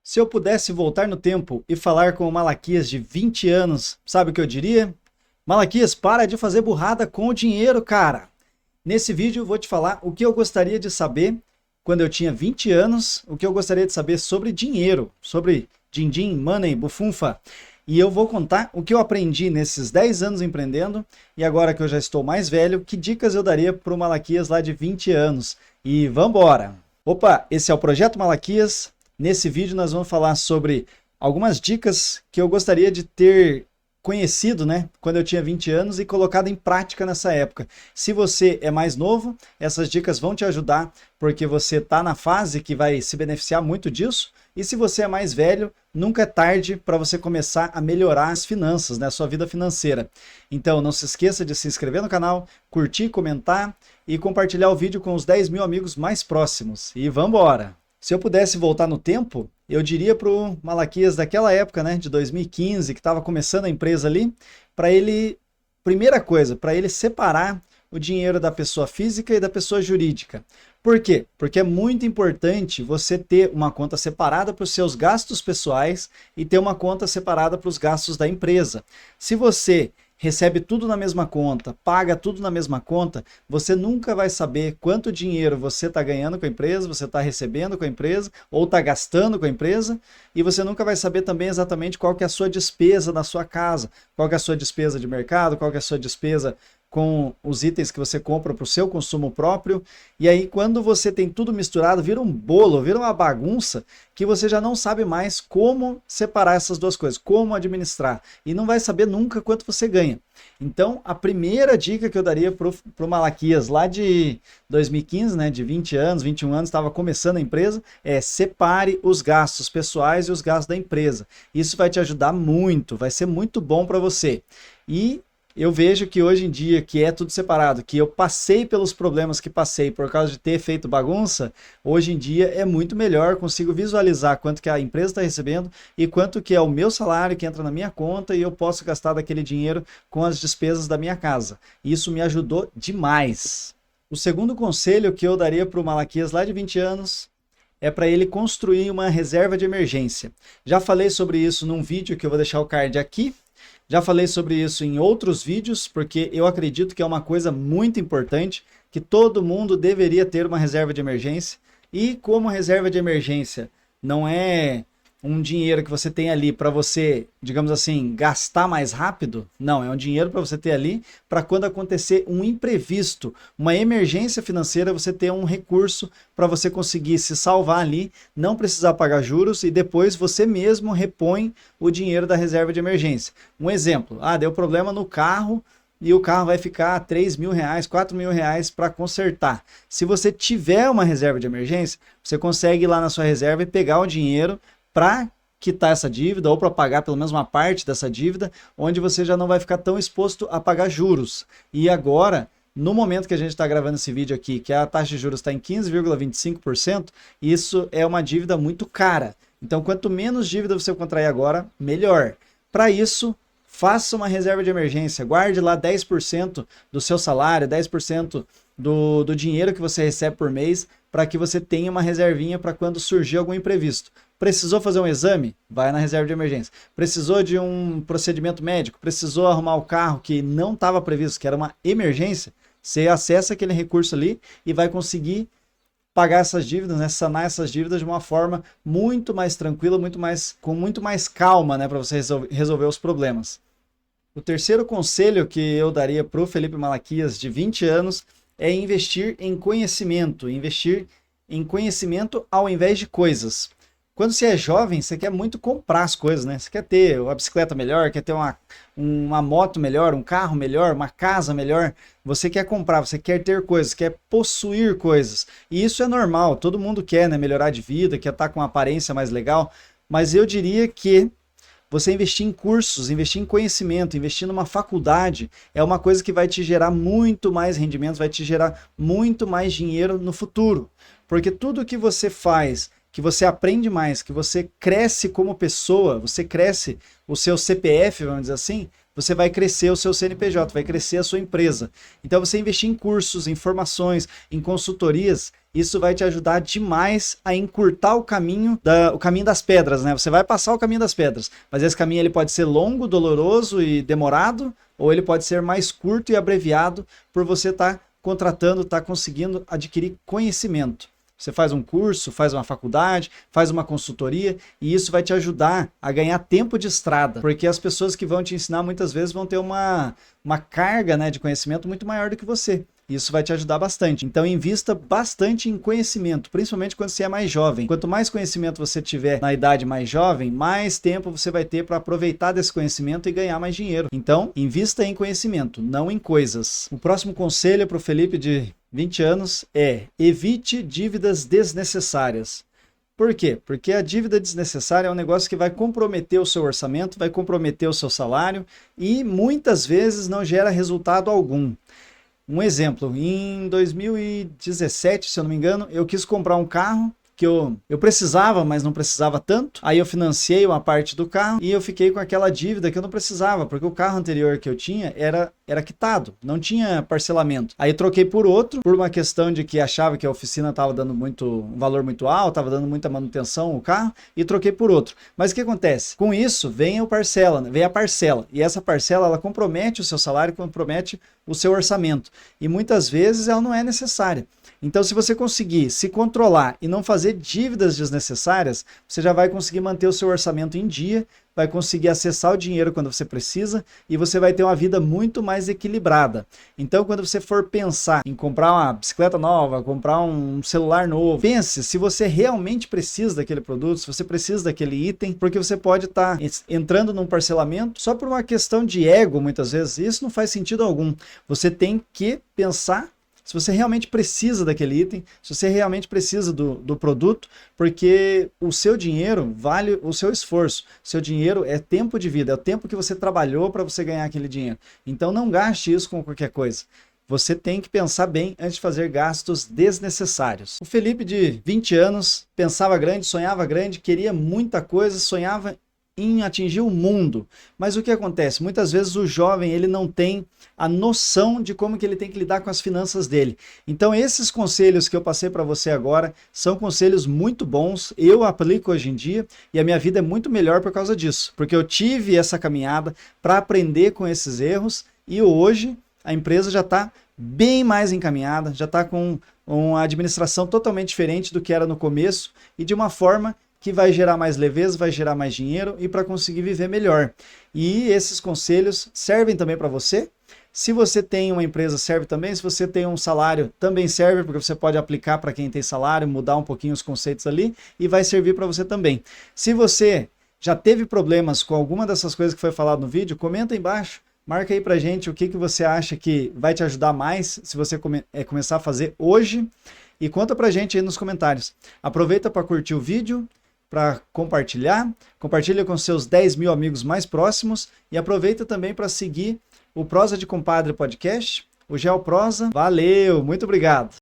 Se eu pudesse voltar no tempo e falar com o Malaquias de 20 anos, sabe o que eu diria? Malaquias, para de fazer burrada com o dinheiro, cara. Nesse vídeo eu vou te falar o que eu gostaria de saber quando eu tinha 20 anos, o que eu gostaria de saber sobre dinheiro, sobre din-din, money, bufunfa. E eu vou contar o que eu aprendi nesses 10 anos empreendendo e agora que eu já estou mais velho, que dicas eu daria para o Malaquias lá de 20 anos. E vambora! Opa, esse é o Projeto Malaquias. Nesse vídeo nós vamos falar sobre algumas dicas que eu gostaria de ter conhecido, né, quando eu tinha 20 anos e colocado em prática nessa época. Se você é mais novo, essas dicas vão te ajudar porque você está na fase que vai se beneficiar muito disso. E se você é mais velho, nunca é tarde para você começar a melhorar as finanças, né, a sua vida financeira. Então não se esqueça de se inscrever no canal, curtir, comentar e compartilhar o vídeo com os 10 mil amigos mais próximos. E vamos embora! Se eu pudesse voltar no tempo, eu diria para o Malaquias daquela época, né, de 2015, que estava começando a empresa ali, para ele, primeira coisa, para ele separar o dinheiro da pessoa física e da pessoa jurídica. Por quê? Porque é muito importante você ter uma conta separada para os seus gastos pessoais e ter uma conta separada para os gastos da empresa. Se você recebe tudo na mesma conta, paga tudo na mesma conta, você nunca vai saber quanto dinheiro você está ganhando com a empresa, você está recebendo com a empresa, ou está gastando com a empresa, e você nunca vai saber também exatamente qual que é a sua despesa na sua casa, qual que é a sua despesa de mercado, qual que é a sua despesa com os itens que você compra para o seu consumo próprio. E aí quando você tem tudo misturado, vira um bolo, vira uma bagunça que você já não sabe mais como separar essas duas coisas, como administrar, e não vai saber nunca quanto você ganha. Então a primeira dica que eu daria para o Malaquias lá de 2015, né, de 20 anos, 21 anos, estava começando a empresa, é separe os gastos pessoais e os gastos da empresa. Isso vai te ajudar muito, vai ser muito bom para você. E eu vejo que hoje em dia, que é tudo separado, que eu passei pelos problemas que passei por causa de ter feito bagunça, hoje em dia é muito melhor, consigo visualizar quanto que a empresa está recebendo e quanto que é o meu salário que entra na minha conta e eu posso gastar daquele dinheiro com as despesas da minha casa. Isso me ajudou demais. O segundo conselho que eu daria para o Malaquias lá de 20 anos é para ele construir uma reserva de emergência. Já falei sobre isso num vídeo que eu vou deixar o card aqui. Já falei sobre isso em outros vídeos, porque eu acredito que é uma coisa muito importante, que todo mundo deveria ter uma reserva de emergência. E como reserva de emergência não é um dinheiro que você tem ali para você, digamos assim, gastar mais rápido, não, é um dinheiro para você ter ali para quando acontecer um imprevisto, uma emergência financeira, você ter um recurso para você conseguir se salvar ali, não precisar pagar juros e depois você mesmo repõe o dinheiro da reserva de emergência. Um exemplo, deu problema no carro e o carro vai ficar 3 mil reais, 4 mil reais para consertar. Se você tiver uma reserva de emergência, você consegue ir lá na sua reserva e pegar o dinheiro para quitar essa dívida ou para pagar pelo menos uma parte dessa dívida, onde você já não vai ficar tão exposto a pagar juros. E agora, no momento que a gente está gravando esse vídeo aqui, que a taxa de juros está em 15,25%, isso é uma dívida muito cara. Então, quanto menos dívida você contrair agora, melhor. Para isso, faça uma reserva de emergência, guarde lá 10% do seu salário, 10% do dinheiro que você recebe por mês, para que você tenha uma reservinha para quando surgir algum imprevisto. Precisou fazer um exame? Vai na reserva de emergência. Precisou de um procedimento médico? Precisou arrumar o carro que não estava previsto, que era uma emergência? Você acessa aquele recurso ali e vai conseguir pagar essas dívidas, né, sanar essas dívidas de uma forma muito mais tranquila, com muito mais calma, né, para você resolver os problemas. O terceiro conselho que eu daria para o Felipe Malaquias, de 20 anos, é investir em conhecimento ao invés de coisas. Quando você é jovem, você quer muito comprar as coisas, né? Você quer ter uma bicicleta melhor, quer ter uma moto melhor, um carro melhor, uma casa melhor. Você quer comprar, você quer ter coisas, quer possuir coisas. E isso é normal, todo mundo quer, né? Melhorar de vida, quer estar com uma aparência mais legal. Mas eu diria que você investir em cursos, investir em conhecimento, investir numa faculdade é uma coisa que vai te gerar muito mais rendimentos, vai te gerar muito mais dinheiro no futuro. Porque tudo que você faz, que você aprende mais, que você cresce como pessoa, você cresce o seu CPF, vamos dizer assim, você vai crescer o seu CNPJ, vai crescer a sua empresa. Então você investir em cursos, em formações, em consultorias, Isso vai te ajudar demais a encurtar o caminho das pedras, né? Você vai passar o caminho das pedras, mas esse caminho ele pode ser longo, doloroso e demorado, ou ele pode ser mais curto e abreviado por você estar contratando, estar conseguindo adquirir conhecimento. Você faz um curso, faz uma faculdade, faz uma consultoria e isso vai te ajudar a ganhar tempo de estrada, porque as pessoas que vão te ensinar muitas vezes vão ter uma carga, né, de conhecimento muito maior do que você. Isso vai te ajudar bastante. Então invista bastante em conhecimento, principalmente quando você é mais jovem. Quanto mais conhecimento você tiver na idade mais jovem, mais tempo você vai ter para aproveitar desse conhecimento e ganhar mais dinheiro. Então invista em conhecimento, não em coisas. O próximo conselho para o Felipe de 20 anos é: evite dívidas desnecessárias. Por quê? Porque a dívida desnecessária é um negócio que vai comprometer o seu orçamento, vai comprometer o seu salário e muitas vezes não gera resultado algum. Um exemplo, em 2017, se eu não me engano, eu quis comprar um carro que eu precisava, mas não precisava tanto. Aí eu financiei uma parte do carro e eu fiquei com aquela dívida que eu não precisava, porque o carro anterior que eu tinha era quitado, não tinha parcelamento. Aí troquei por outro, por uma questão de que achava que a oficina estava dando um valor muito alto, estava dando muita manutenção o carro, e troquei por outro. Mas o que acontece? Com isso vem a parcela, e essa parcela ela compromete o seu salário, compromete o seu orçamento, e muitas vezes ela não é necessária. Então, se você conseguir se controlar e não fazer dívidas desnecessárias, você já vai conseguir manter o seu orçamento em dia, vai conseguir acessar o dinheiro quando você precisa e você vai ter uma vida muito mais equilibrada. Então, quando você for pensar em comprar uma bicicleta nova, comprar um celular novo, pense se você realmente precisa daquele produto, se você precisa daquele item, porque você pode estar entrando num parcelamento só por uma questão de ego, muitas vezes. Isso não faz sentido algum. Você tem que pensar se você realmente precisa daquele item, se você realmente precisa do produto, porque o seu dinheiro vale o seu esforço. Seu dinheiro é tempo de vida, é o tempo que você trabalhou para você ganhar aquele dinheiro. Então não gaste isso com qualquer coisa. Você tem que pensar bem antes de fazer gastos desnecessários. O Felipe de 20 anos pensava grande, sonhava grande, queria muita coisa, sonhava em atingir o mundo. Mas o que acontece? Muitas vezes o jovem ele não tem a noção de como que ele tem que lidar com as finanças dele. Então esses conselhos que eu passei para você agora são conselhos muito bons, eu aplico hoje em dia e a minha vida é muito melhor por causa disso, porque eu tive essa caminhada para aprender com esses erros e hoje a empresa já está bem mais encaminhada, já está com uma administração totalmente diferente do que era no começo e de uma forma que vai gerar mais leveza, vai gerar mais dinheiro e para conseguir viver melhor. E esses conselhos servem também para você. Se você tem uma empresa, serve também. Se você tem um salário, também serve, porque você pode aplicar para quem tem salário, mudar um pouquinho os conceitos ali e vai servir para você também. Se você já teve problemas com alguma dessas coisas que foi falado no vídeo, comenta aí embaixo. Marca aí pra gente o que você acha que vai te ajudar mais se você começar a fazer hoje. E conta pra gente aí nos comentários. Aproveita para curtir o vídeo, para compartilha com seus 10 mil amigos mais próximos e aproveita também para seguir o Prosa de Compadre Podcast, o GeoProsa. Valeu, muito obrigado!